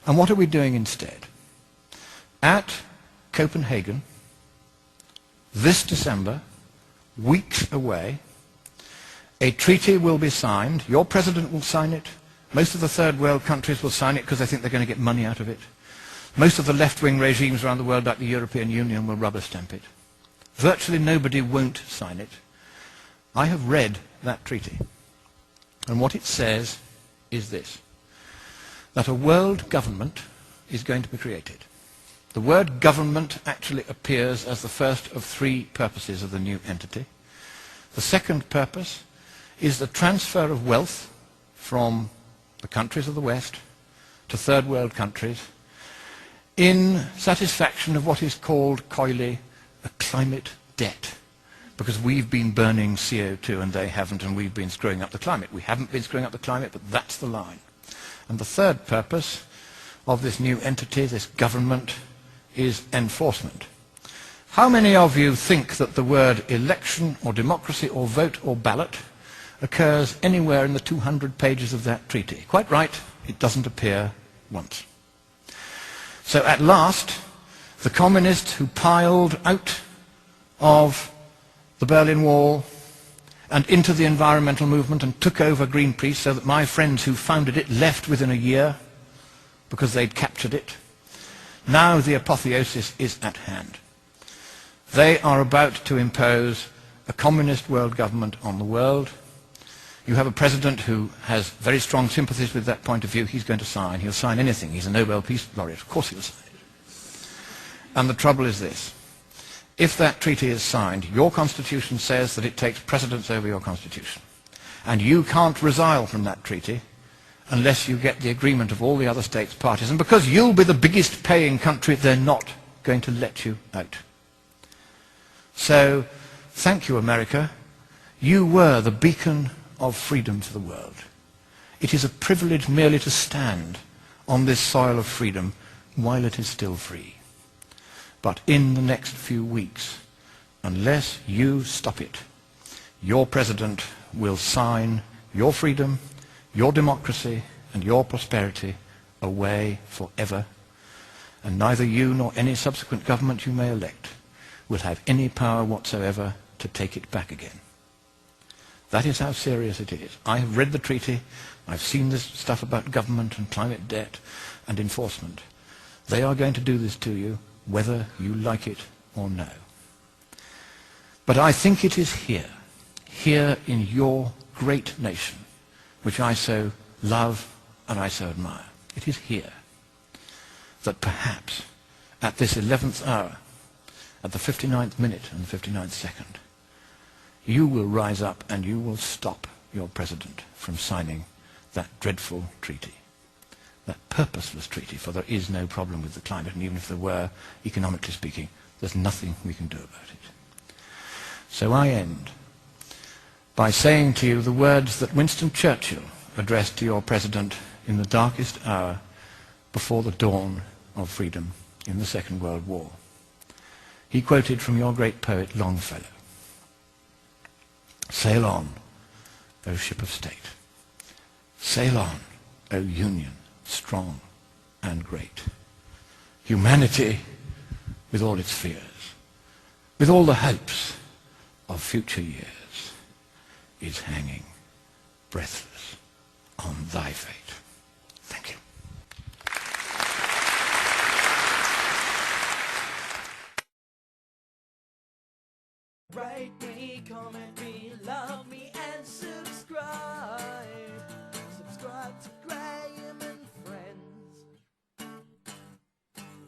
And what are we doing instead? At Copenhagen, this December, weeks away, a treaty will be signed. Your president will sign it. Most of the third world countries will sign it because they think they're going to get money out of it. Most of the left-wing regimes around the world, like the European Union, will rubber stamp it. Virtually nobody won't sign it. I have read that treaty. And what it says is this, that a world government is going to be created. The word government actually appears as the first of three purposes of the new entity. The second purpose is the transfer of wealth from the countries of the West to third world countries in satisfaction of what is called coyly a climate debt, because we've been burning CO2 and they haven't, and we've been screwing up the climate. We haven't been screwing up the climate, but that's the line. And the third purpose of this new entity, this government, is enforcement. How many of you think that the word election or democracy or vote or ballot occurs anywhere in the 200 pages of that treaty? Quite right, it doesn't appear once. So at last, the communists who piled out of the Berlin Wall and into the environmental movement and took over Greenpeace, so that my friends who founded it left within a year because they'd captured it. Now the apotheosis is at hand. They are about to impose a communist world government on the world. You have a president who has very strong sympathies with that point of view. He's going to sign. He'll sign anything. He's a Nobel Peace Laureate. Of course he'll sign it. And the trouble is this. If that treaty is signed, your constitution says that it takes precedence over your constitution. And you can't resile from that treaty unless you get the agreement of all the other states parties. And because you'll be the biggest paying country, they're not going to let you out. So, thank you, America. You were the beacon of freedom to the world. It is a privilege merely to stand on this soil of freedom while it is still free. But in the next few weeks, unless you stop it, your president will sign your freedom, your democracy, and your prosperity away forever, and neither you nor any subsequent government you may elect will have any power whatsoever to take it back again. That is how serious it is. I have read the treaty. I've seen this stuff about government and climate debt and enforcement. They are going to do this to you, whether you like it or no. But I think it is here in your great nation, which I so love and I so admire. It is here that perhaps at this 11th hour, at the 59th minute and the 59th second, you will rise up and you will stop your president from signing that dreadful treaty, that purposeless treaty, for there is no problem with the climate, and even if there were, economically speaking, there's nothing we can do about it. So I end by saying to you the words that Winston Churchill addressed to your president in the darkest hour before the dawn of freedom in the Second World War. He quoted from your great poet Longfellow. Sail on, O ship of state. Sail on, O Union, strong and great. Humanity, with all its fears, with all the hopes of future years, is hanging breathless on thy fate. Thank you. Write me, comment.